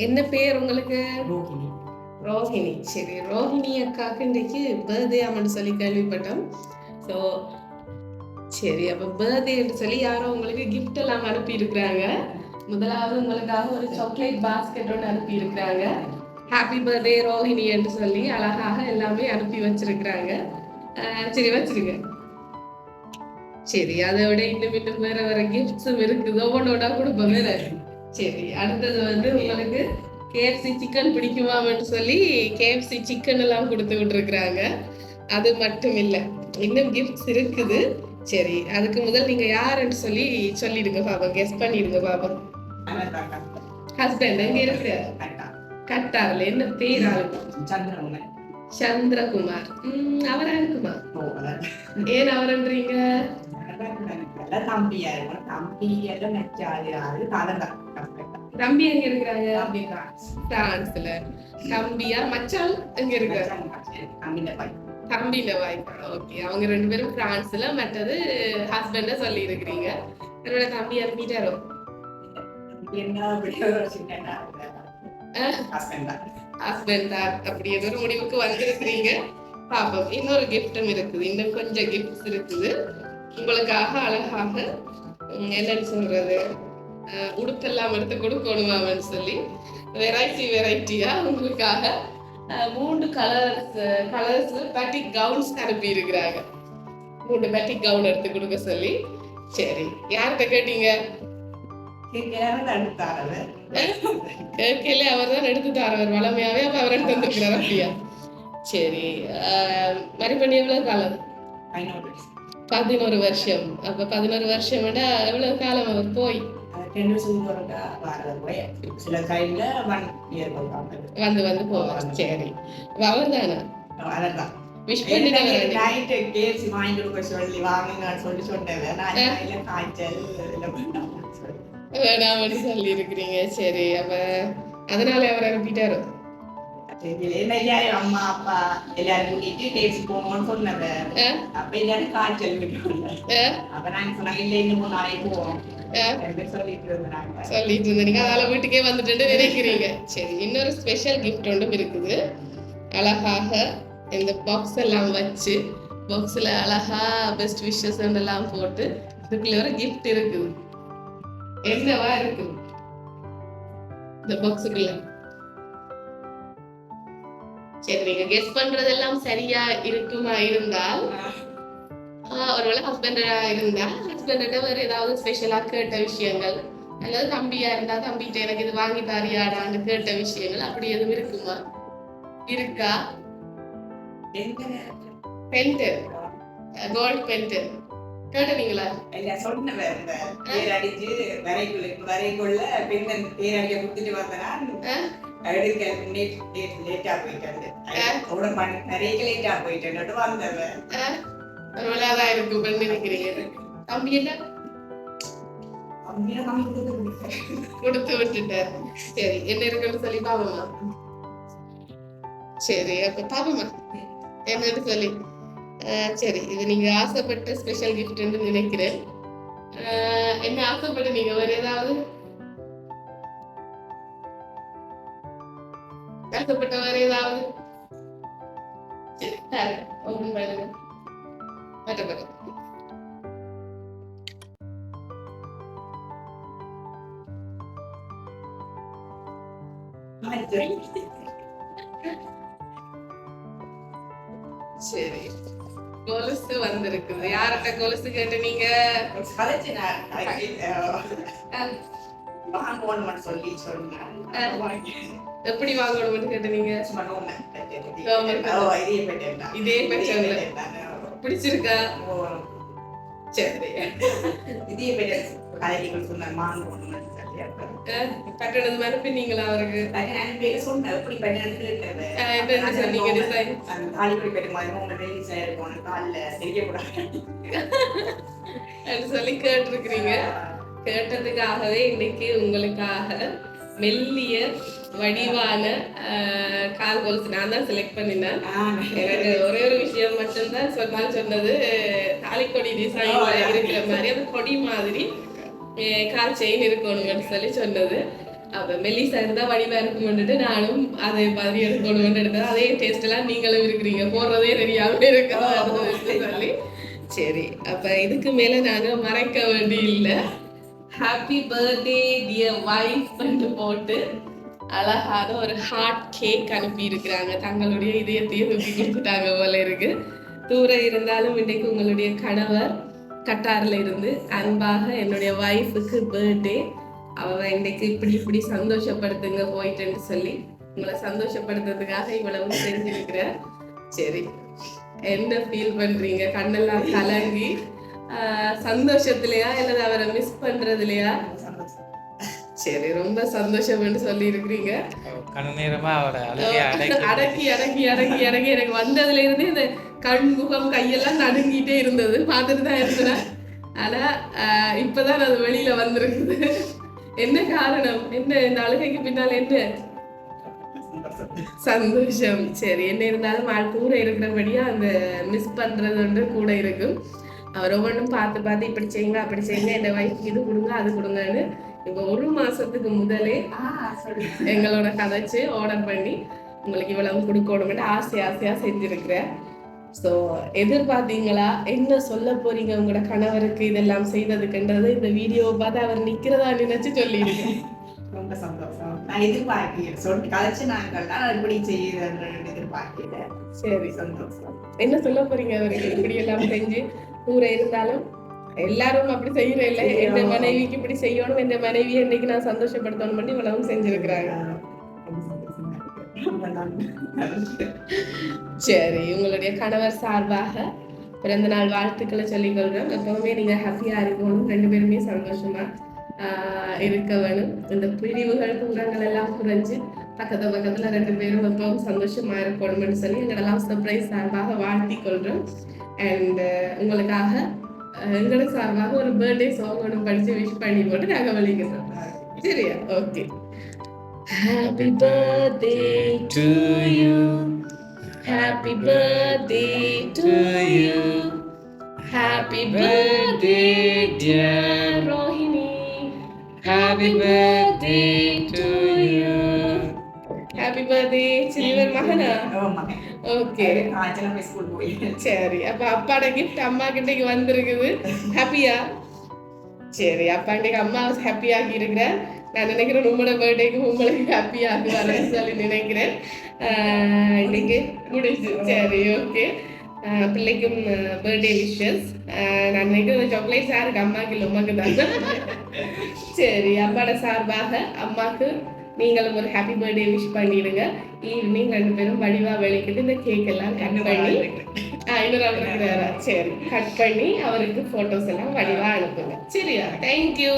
என்ன பேர் உங்களுக்கு? ரோஹிணி. ரோஹிணி. சரி, ரோஹிணி அக்காக்கு இன்றைக்கு பர்த்டே ஆமான்னு சொல்லி கேள்விப்பட்டோம். ஸோ சரி, அப்போ பர்த்டேன்னு சொல்லி யாரோ உங்களுக்கு கிஃப்ட் எல்லாம் அனுப்பி இருக்கிறாங்க. முதலாவது உங்களுக்காக ஒரு சாக்லேட் பாஸ்கெட் ஒன்று அனுப்பி இருக்கிறாங்க. ஹாப்பி பர்த்டே ரோஹிணி என்று சொல்லி அழகாக எல்லாமே அனுப்பி வச்சிருக்கிறாங்க. சரி, வச்சிருங்க. சரி, அதை விட இன்னும் வேற வேற கிஃப்ட்ஸும் இருக்குது. ஒவ்வொன்றோட கொடுப்போம் வேற. சரி, அடுத்தது வந்து உங்களுக்கு கேஎஃப்சி சிக்கன் பிடிக்குமான்னு சொல்லி கேஎஃப்சி சிக்கன் எல்லாம் கொடுத்து விட்டுருக்குறாங்க. அது மட்டும் இல்லை, இன்னும் கிஃப்ட்ஸ் இருக்குது. சரி, அதுக்கு முதல் நீங்க யாருன்னு சொல்லி சொல்லிடுங்க பாப்போம். கெஸ் பண்ணிடுங்க பாப்போம். ஹஸ்பண்ட் எங்க இருக்கு? கட்டார்ல. என்ன பேர் ஆளுக்கு? சந்திரகுமார். அவரா இருக்குமா? ஏன் அவர்ன்றீங்க? தம்பி எங்க இருக்கிறாங்க? பிரான்ஸ்ல. தம்பியா? மச்சான் எங்க இருக்காரு? தம்பில வாய்ப்பா. ஓகே, அவங்க ரெண்டு பேரும் பிரான்ஸ்ல. மற்றது ஹஸ்பண்ட சொல்லி இருக்கிறீங்க. என்னோட தம்பி அனுப்பிட்டாரோ? ஹஸ்பண்டா? அப்படி ஏதோ ஒரு முடிவுக்கு வந்திருக்கிறீங்க. பாப்போம். இன்னொரு கிஃப்டும் இருக்குது. இன்னும் கொஞ்சம் கிஃப்ட்ஸ் இருக்குது உங்களுக்காக. அழகாக என்னன்னு சொல்றது, உடுப்பெல்லாம் எடுத்து கொடுக்கணுமான்னு சொல்லி வெரைட்டியா உங்களுக்காக 3 கலர்ஸ் பேட்டிக் கவுன்ஸ் அனுப்பி இருக்கிறாங்க. 3 பேட்டிக் கவுன் எடுத்து கொடுக்க சொல்லி. சரி, யார்கிட்ட கேட்டீங்க? கேட்கல, அவர் தான் எடுத்து தாரவர் வளமையாவே. அப்ப அவர் எடுத்து வந்துருக்கிறார். அப்படியா? சரி, மறுபடி எவ்வளவு காலம்? 11 வருஷம். அப்ப 11 வருஷம் விட எவ்வளவு காலம் அவர் போய் வந்து போவார். சரி, அவர் தானா? விஷ் பண்ணி வேணாம்னு சொல்லி இருக்கிறீங்க. சரி, அப்ப அதனால அவர் அனுப்பிட்டாரோ? அம்மா அப்பா எல்லாரும் கூட்டிட்டு டேஸ்ட் போகணும்னு சொன்னவ. அப்ப எல்லாரும் காய்ச்சல் அப்ப நாங்க சொன்னாங்க இல்ல இன்னும் நாளைக்கு போவோம் சொல்லிட்டு இருந்தீங்க. அதனால வீட்டுக்கே வந்துட்டு நினைக்கிறீங்க. சரி, இன்னொரு ஸ்பெஷல் கிஃப்ட் ஒன்றும் இருக்குது. அழகாக இந்த பாக்ஸ் எல்லாம் வச்சு பாக்ஸ்ல அழகா பெஸ்ட் விஷஸ் எல்லாம் போட்டு இதுக்குள்ள ஒரு கிஃப்ட் இருக்குது. என்னவா இருக்கு இந்த பாக்ஸுக்குள்ள? சரி, நீங்க கெஸ் பண்றதெல்லாம் சரியா இருக்குமா இருந்தால், ஒருவேளை ஹஸ்பண்டா இருந்தா ஹஸ்பண்ட வேற ஏதாவது ஸ்பெஷலா கேட்ட விஷயங்கள், அல்லது தம்பியா இருந்தா தம்பிகிட்ட எனக்கு இது வாங்கி தாரியாடான்னு கேட்ட விஷயங்கள் அப்படி எதுவும் இருக்குமா? இருக்கா? பென்ட், கோல்ட் பென்ட் கேட்டீங்களா? இல்ல, சொன்னவே பேர் அடிச்சு வரைக்குள்ள பெண் பேர் அடிக்க கொடுத்துட்டு வந்தனா லேட்டா போயிட்டேன். தம்பி என்ன கொடுத்து விட்டுட்டார். சரி, என்ன இருக்குன்னு சொல்லி பாப்போமா? சரி, அப்ப பாப்போமா என்னன்னு சொல்லி. சரி, இது நீங்க ஆசைப்பட்ட ஸ்பெஷல் கிஃப்ட்னு நினைக்கிறேன். என்ன ஆசைப்பட்டு நீங்க வேற ஏதாவது ஆசைப்பட்ட வேற ஏதாவது? ஓபன் பண்ணுங்க. சரி, கொலுசு வந்திருக்குது. யார்கிட்ட கொலுசு கேட்டு நீங்க? எப்படி வாங்கணும்னு கேட்டு நீங்க? இதே பெற்ற பிடிச்சிருக்கா? சரி, இதே கட்டணது மாதிரி நீங்களா அவருக்கு சொல்லி கேட்டிருக்கிறீங்க. கேட்டதுக்காகவே இன்னைக்கு உங்களுக்காக மெல்லிய வடிவான கால் கொலுசு நான் தான் செலக்ட் பண்ணினேன். எனக்கு ஒரே ஒரு விஷயம் மட்டும்தான் சொன்னது, தாலிக்கொடி டிசைன்ல இருக்கிற மாதிரி அந்த கொடி மாதிரி கால் செயின் இருக்கணும்னு சொல்லி சொன்னது. அப்ப மெல்லிசா இருந்தா வடிவா இருக்கும்னுட்டு நானும் அதே மாதிரி எடுக்கணும்னு எடுத்தேன். அதே டேஸ்ட் எல்லாம் நீங்களும் இருக்கிறீங்க, போடுறதே தெரியாம இருக்கிறது சொல்லி. சரி, அப்ப இதுக்கு மேல நாங்க மறைக்க வேண்டி இல்லை. ஹாப்பி பர்த்டே டியர் வைஃப் போட்டு அழகாக ஒரு ஹார்ட் கேக் அனுப்பி இருக்கிறாங்க. தங்களுடைய இதயத்தையே தூக்கி கொடுத்துட்டாங்க போல இருக்கு. தூர இருந்தாலும் இன்னைக்கு உங்களுடைய கணவர் கட்டார்ல இருந்து அன்பாக என்னுடைய வைஃபுக்கு பர்த்டே, அவ இன்னைக்கு இப்படி சந்தோஷப்படுத்துங்க போயிட்டுன்னு சொல்லி உங்களை சந்தோஷப்படுத்துறதுக்காக இவ்வளவு செஞ்சிருக்கிற. சரி, என்ன ஃபீல் பண்றீங்க? கண்ணெல்லாம் கலங்கி சந்தோஷத்துலயா இல்ல அவரை மிஸ் பண்றதுலயா? சரி, ரொம்ப சந்தோஷம்னு சொல்லி இருக்கிறீங்க. அடக்கி எனக்கு வந்ததுல இருந்து இந்த கண் முகம் கையெல்லாம் நடுங்கிட்டே இருந்தது, பார்த்துட்டு தான் இருந்தேன். ஆனா இப்பதான் அது வெளியில வந்திருக்குது. என்ன காரணம்? என்ன இந்த அழுகைக்கு பின்னால் என்ன? சந்தோஷம். சரி, என்ன இருந்தாலும் ஆள் கூட இருக்கிறபடியா அந்த மிஸ் பண்றது வந்து கூட இருக்கும். அவர் ஒவ்வொன்றும் பார்த்து இப்படி செய்யுங்க அப்படி செய்யுங்க, என் வைஃப் இது கொடுங்க அது கொடுங்கன்னு இப்போ 1 மாசத்துக்கு முதலே எங்களோட கதைச்சு ஆர்டர் பண்ணி உங்களுக்கு இவ்வளவு கொடுக்கணும்னு ஆசையா செஞ்சிருக்கிறேன். ஸோ எதிர்பார்த்தீங்களா? என்ன சொல்ல போறீங்க உங்களோட கணவருக்கு இதெல்லாம் செய்ததுக்குன்றது இந்த வீடியோவை பார்த்து அவர் நிக்கிறதா நினைச்சு சொல்லிடுங்க. ரொம்ப சந்தோஷம். நான் எதிர்பார்க்கிறேன் சொல்லி கதைச்சு நாங்கள்லாம் இப்படி செய்யுறேன்னு எதிர்பார்க்கிறேன். சரி, சந்தோஷம். என்ன சொல்ல போறீங்க அவருக்கு இப்படி எல்லாம் செஞ்சு கூட இருந்தாலும்? எல்லாரும் அப்படி செய்யற இல்லை. எந்த மனைவிக்கு இப்படி செய்யணும், எந்த மனைவியை இன்னைக்கு நான் சந்தோஷப்படுத்தணும் பண்ணி இவ்வளவும் செஞ்சிருக்கிறாங்க. சரி, உங்களுடைய கணவர் சார்பாக பிறந்த நாள் வாழ்த்துக்களை சொல்லிக் கொள்றேன். எப்பவுமே நீங்க ஹாப்பியா இருக்கணும், 2 பேருமே சந்தோஷமா இருக்க வேணும். இந்த பிரிவுகள் தூரங்கள் எல்லாம் குறைஞ்சு பக்கத்துல 2 பேரும் எப்பவும் சந்தோஷமா இருக்கணும்னு சொல்லி எங்களெல்லாம் சர்ப்ரைஸ் சார்பாக வாழ்த்தி கொள்றோம். அண்ட் உங்களுக்காக எங்களோட சார்பாக ஒரு பர்த்டே சாங் ஒன்று படிச்சு விஷ் பண்ணி போட்டு நாங்கள் வலிக்கிறோம். சரியா? Okay. Happy birthday to you. Happy birthday to you. Happy birthday dear Rohini. Happy birthday to you. Happy birthday சிறுவர் மகனா? ஓகே, சரி. அப்ப அப்பாட கிஃப்ட் அம்மா கிட்டக்கு வந்திருக்குது. ஹாப்பியா? சரி, அப்பா இன்னைக்கு அம்மா ஹாப்பி ஆகி இருக்கிறேன். நான் நினைக்கிறேன் உங்களோட பர்த்டேக்கு உங்களுக்கு ஹாப்பி ஆகி வரேன்னு சொல்லி நினைக்கிறேன். இன்னைக்கு முடிச்சு. சரி, ஓகே. பிள்ளைக்கும் பர்த்டே விஷஸ். நான் நினைக்கிறேன் சாக்லேட்ஸ் யாருக்கு? அம்மாக்கு இல்லை, உமாக்கு தான். சரி, அப்பாட சார்பாக அம்மாக்கு நீங்களும் ஒரு ஹாப்பி பர்த்டே விஷ் பண்ணிடுங்க. ஈவினிங் 2 பேரும் வடிவா வெளிக்கிட்டு இந்த கேக் எல்லாம் கட் பண்ணி சரி கட் பண்ணி அவருக்கு போட்டோஸ் எல்லாம் வடிவா அனுப்புங்க. சரியா? தேங்க்யூ.